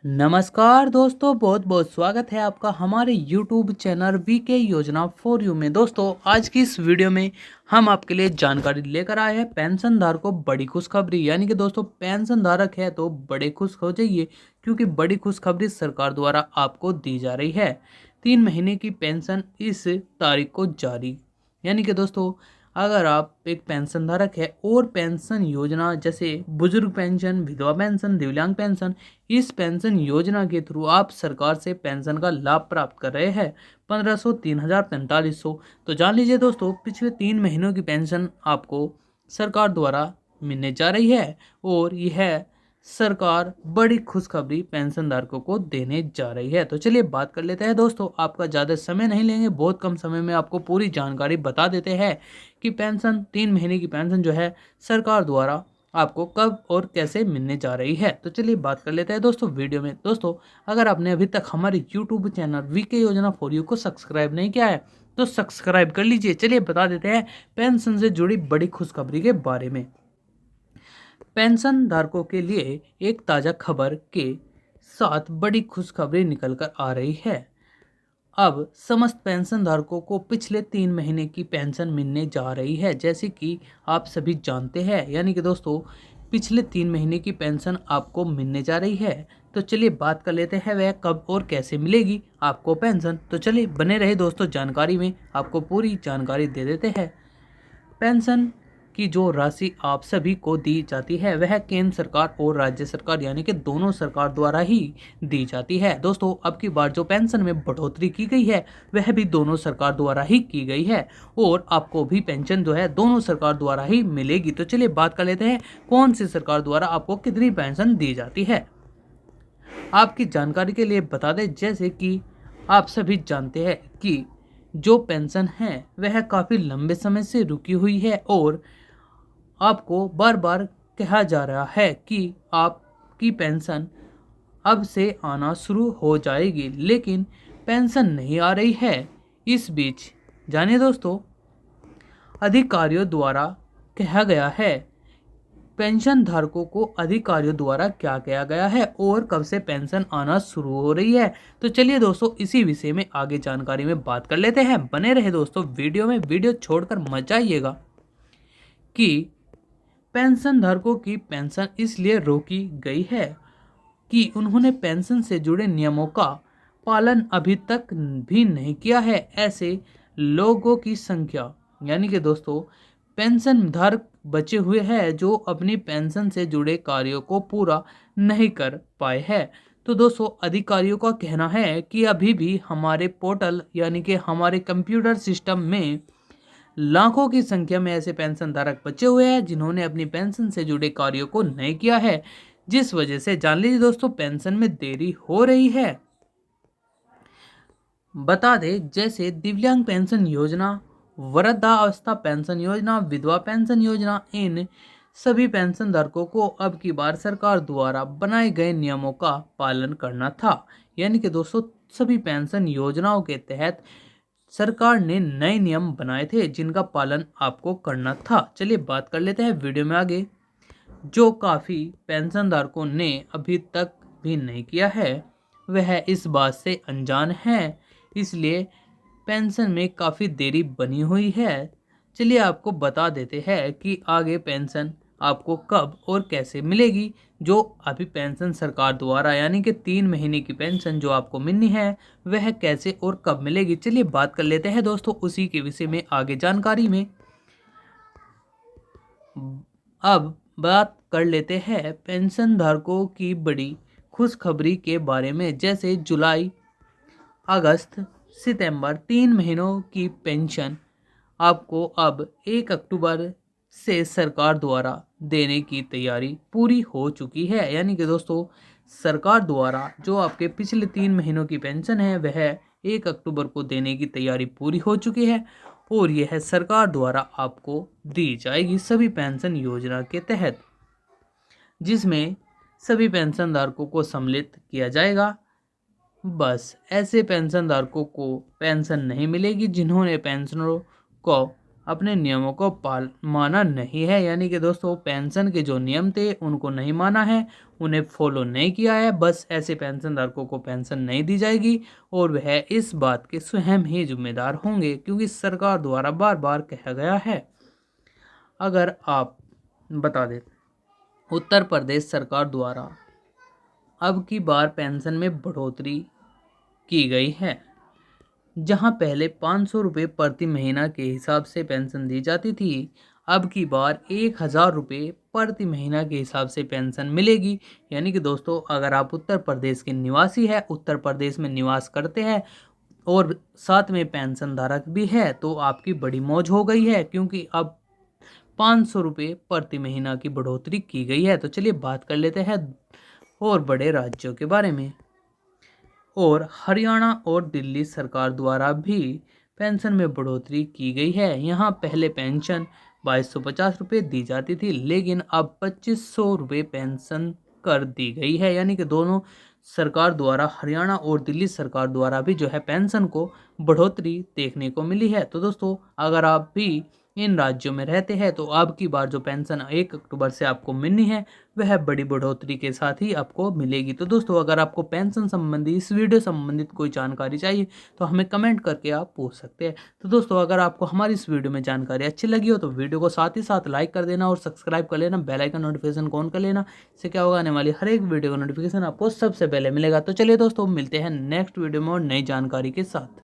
नमस्कार दोस्तों, बहुत बहुत स्वागत है आपका हमारे YouTube चैनल वीके योजना फॉर यू में। दोस्तों, आज की इस वीडियो में हम आपके लिए जानकारी लेकर आए हैं पेंशनधारक को बड़ी खुशखबरी। यानी कि दोस्तों, पेंशनधारक है तो बड़े खुश हो जाइए, क्योंकि बड़ी खुशखबरी सरकार द्वारा आपको दी जा रही है। 3 महीने की पेंशन इस तारीख को जारी। यानी कि दोस्तों, अगर आप एक पेंशन धारक है और पेंशन योजना जैसे बुजुर्ग पेंशन, विधवा पेंशन, दिव्यांग पेंशन, इस पेंशन योजना के थ्रू आप सरकार से पेंशन का लाभ प्राप्त कर रहे हैं 1500, 3000, 4500, तो जान लीजिए दोस्तों, पिछले 3 महीनों की पेंशन आपको सरकार द्वारा मिलने जा रही है। और यह सरकार बड़ी खुशखबरी पेंशन धारकों को देने जा रही है। तो चलिए बात कर लेते हैं दोस्तों, आपका ज़्यादा समय नहीं लेंगे, बहुत कम समय में आपको पूरी जानकारी बता देते हैं कि पेंशन 3 महीने की पेंशन जो है सरकार द्वारा आपको कब और कैसे मिलने जा रही है। तो चलिए बात कर लेते हैं दोस्तों वीडियो में। दोस्तों, अगर आपने अभी तक हमारे यूट्यूब चैनल वीके योजना फॉर यू को सब्सक्राइब नहीं किया है तो सब्सक्राइब कर लीजिए। चलिए बता देते हैं पेंशन से जुड़ी बड़ी खुशखबरी के बारे में। पेंशन धारकों के लिए एक ताज़ा खबर के साथ बड़ी खुशखबरी निकल कर आ रही है। अब समस्त पेंशन धारकों को पिछले 3 महीने की पेंशन मिलने जा रही है, जैसे कि आप सभी जानते हैं। यानी कि दोस्तों, पिछले 3 महीने की पेंशन आपको मिलने जा रही है। तो चलिए बात कर लेते हैं वह कब और कैसे मिलेगी आपको पेंशन। तो चलिए बने रहे दोस्तों जानकारी में, आपको पूरी जानकारी दे देते हैं। पेंशन की जो राशि आप सभी को दी जाती है वह केंद्र सरकार और राज्य सरकार यानी कि दोनों सरकार द्वारा ही दी जाती है। दोस्तों, अब की बार जो पेंशन में बढ़ोतरी की गई है वह भी दोनों सरकार द्वारा ही की गई है और आपको भी पेंशन जो है दोनों सरकार द्वारा ही मिलेगी। तो चलिए बात कर लेते हैं कौन सी सरकार द्वारा आपको कितनी पेंशन दी जाती है। आपकी जानकारी के लिए बता दें, जैसे कि आप सभी जानते हैं कि जो पेंशन है वह काफ़ी लंबे समय से रुकी हुई है और आपको बार बार कहा जा रहा है कि आपकी पेंशन अब से आना शुरू हो जाएगी, लेकिन पेंशन नहीं आ रही है। इस बीच जानिए दोस्तों, अधिकारियों द्वारा कहा गया है, पेंशन धारकों को अधिकारियों द्वारा क्या किया गया है और कब से पेंशन आना शुरू हो रही है। तो चलिए दोस्तों, इसी विषय में आगे जानकारी में बात कर लेते हैं। बने रहे दोस्तों वीडियो में, वीडियो छोड़कर मत जाइएगा। कि पेंशन धारकों की पेंशन इसलिए रोकी गई है कि उन्होंने पेंशन से जुड़े नियमों का पालन अभी तक भी नहीं किया है। ऐसे लोगों की संख्या, यानी कि दोस्तों, पेंशन धारक बचे हुए हैं जो अपनी पेंशन से जुड़े कार्यों को पूरा नहीं कर पाए हैं। तो दोस्तों, अधिकारियों का कहना है कि अभी भी हमारे पोर्टल यानी कि हमारे कंप्यूटर सिस्टम में लाखों की संख्या में ऐसे पेंशन धारक बचे हुए हैं जिन्होंने अपनी पेंशन से जुड़े कार्यों को नहीं किया है, जिस वजह से जान लीजिए दोस्तों पेंशन में देरी हो रही है। बता दें, जैसे दिव्यांग पेंशन योजना, वृद्धावस्था पेंशन योजना, विधवा पेंशन योजना, इन सभी पेंशन धारकों को अब की बार सरकार द्वारा बनाए गए नियमों का पालन करना था। यानी कि दोस्तों, सभी पेंशन योजनाओं के तहत सरकार ने नए नियम बनाए थे जिनका पालन आपको करना था। चलिए बात कर लेते हैं वीडियो में आगे। जो काफ़ी पेंशन धारकों ने अभी तक भी नहीं किया है वह इस बात से अनजान है, इसलिए पेंशन में काफ़ी देरी बनी हुई है। चलिए आपको बता देते हैं कि आगे पेंशन आपको कब और कैसे मिलेगी। जो अभी पेंशन सरकार द्वारा यानी कि 3 महीने की पेंशन जो आपको मिलनी है वह कैसे और कब मिलेगी। चलिए बात कर लेते हैं दोस्तों उसी के विषय में आगे जानकारी में। अब बात कर लेते हैं पेंशन धारकों की बड़ी खुशखबरी के बारे में। जैसे जुलाई, अगस्त, सितंबर 3 महीनों की पेंशन आपको अब 1 अक्टूबर से सरकार द्वारा देने की तैयारी पूरी हो चुकी है। यानी कि दोस्तों, सरकार द्वारा जो आपके पिछले 3 महीनों की पेंशन है वह 1 अक्टूबर को देने की तैयारी पूरी हो चुकी है और यह सरकार द्वारा आपको दी जाएगी सभी पेंशन योजना के तहत, जिसमें सभी पेंशन धारकों को सम्मिलित किया जाएगा। बस ऐसे पेंशन धारकों को पेंशन नहीं मिलेगी जिन्होंने पेंशनरों को अपने नियमों को माना नहीं है, यानी कि दोस्तों पेंशन के जो नियम थे उनको नहीं माना है, उन्हें फॉलो नहीं किया है, बस ऐसे पेंशन धारकों को पेंशन नहीं दी जाएगी और वह इस बात के स्वयं ही जिम्मेदार होंगे, क्योंकि सरकार द्वारा बार बार कहा गया है। अगर आप बता दें, उत्तर प्रदेश सरकार द्वारा अब की बार पेंशन में बढ़ोतरी की गई है। जहां पहले 500 रुपये प्रति महीना के हिसाब से पेंशन दी जाती थी, अब की बार 1000 रुपये प्रति महीना के हिसाब से पेंशन मिलेगी। यानी कि दोस्तों अगर आप उत्तर प्रदेश के निवासी हैं, उत्तर प्रदेश में निवास करते हैं और साथ में पेंशन धारक भी है, तो आपकी बड़ी मौज हो गई है, क्योंकि अब 500 रुपये प्रति महीना की बढ़ोतरी की गई है। तो चलिए बात कर लेते हैं और बड़े राज्यों के बारे में। और हरियाणा और दिल्ली सरकार द्वारा भी पेंशन में बढ़ोतरी की गई है। यहाँ पहले पेंशन 2250 रुपये दी जाती थी, लेकिन अब 2500 रुपये पेंशन कर दी गई है। यानी कि दोनों सरकार द्वारा, हरियाणा और दिल्ली सरकार द्वारा भी जो है पेंशन को बढ़ोतरी देखने को मिली है। तो दोस्तों अगर आप भी इन राज्यों में रहते हैं तो अब की बार जो पेंशन 1 अक्टूबर से आपको मिलनी है वह बड़ी बढ़ोतरी के साथ ही आपको मिलेगी। तो दोस्तों अगर आपको पेंशन संबंधी, इस वीडियो संबंधित कोई जानकारी चाहिए तो हमें कमेंट करके आप पूछ सकते हैं। तो दोस्तों अगर आपको हमारी इस वीडियो में जानकारी अच्छी लगी हो तो वीडियो को साथ ही साथ लाइक कर देना और सब्सक्राइब कर लेना, बेल आइकन नोटिफिकेशन को ऑन कर लेना। इससे क्या होगा, आने वाली हर एक वीडियो का नोटिफिकेशन आपको सबसे पहले मिलेगा। तो चलिए दोस्तों मिलते हैं नेक्स्ट वीडियो में और नई जानकारी के साथ।